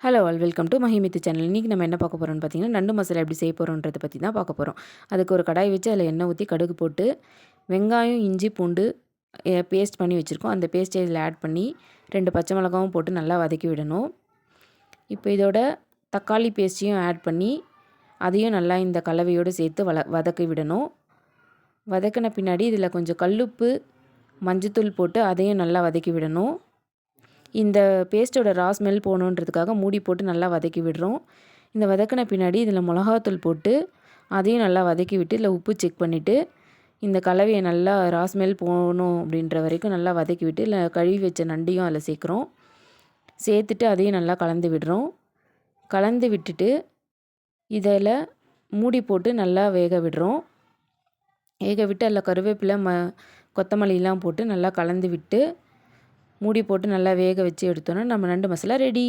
Hello all welcome to மஹிமித்து channel. இன்றைக்கி நம்ம என்ன பார்க்க போகிறோம்னு பார்த்தீங்கன்னா, நண்டு மசாலா எப்படி செய்ய போகிறோன்றதை பற்றி தான் பார்க்க போகிறோம். அதுக்கு ஒரு கடாய் வச்சு அதில் எண்ணெய் ஊற்றி கடுகு போட்டு வெங்காயம், இஞ்சி, பூண்டு பேஸ்ட் பண்ணி வச்சுருக்கோம். அந்த பேஸ்ட்டை இதில் ஆட் பண்ணி 2 பச்சை மிளகாவும் போட்டு நல்லா வதக்கி விடணும். இப்போ இதோட தக்காளி பேஸ்ட்டையும் ஆட் பண்ணி அதையும் நல்லா இந்த கலவையோடு சேர்த்து வதக்கி விடணும். வதக்கின பின்னாடி இதில் கொஞ்சம் கல்லுப்பு, மஞ்சத்தூள் போட்டு அதையும் நல்லா வதக்கி விடணும். இந்த பேஸ்ட்டோட ஸ்மெல் போகணுன்றதுக்காக மூடி போட்டு நல்லா வதக்கி விடுறோம். இந்த வதக்கின பின்னாடி இதில் மிளகாத்தூள் போட்டு அதையும் நல்லா வதக்கி விட்டு இதில் உப்பு செக் பண்ணிவிட்டு இந்த கலவையை நல்லா ஸ்மெல் போகணும் அப்படின்ற வரைக்கும் நல்லா வதக்கி விட்டு இல்லை கழுவி வச்ச நண்டையும் அதில் சேர்க்குறோம். சேர்த்துட்டு அதையும் நல்லா கலந்து விடுறோம். கலந்து விட்டுட்டு இதில் மூடி போட்டு நல்லா வேக விடுறோம். வேக விட்டு அதில் கருவேப்பிலை, கொத்தமல்லிலாம் போட்டு நல்லா கலந்து விட்டு மூடி போட்டு நல்லா வேக வச்சு எடுத்தோன்னா நம்ம நண்டு மசாலா ரெடி.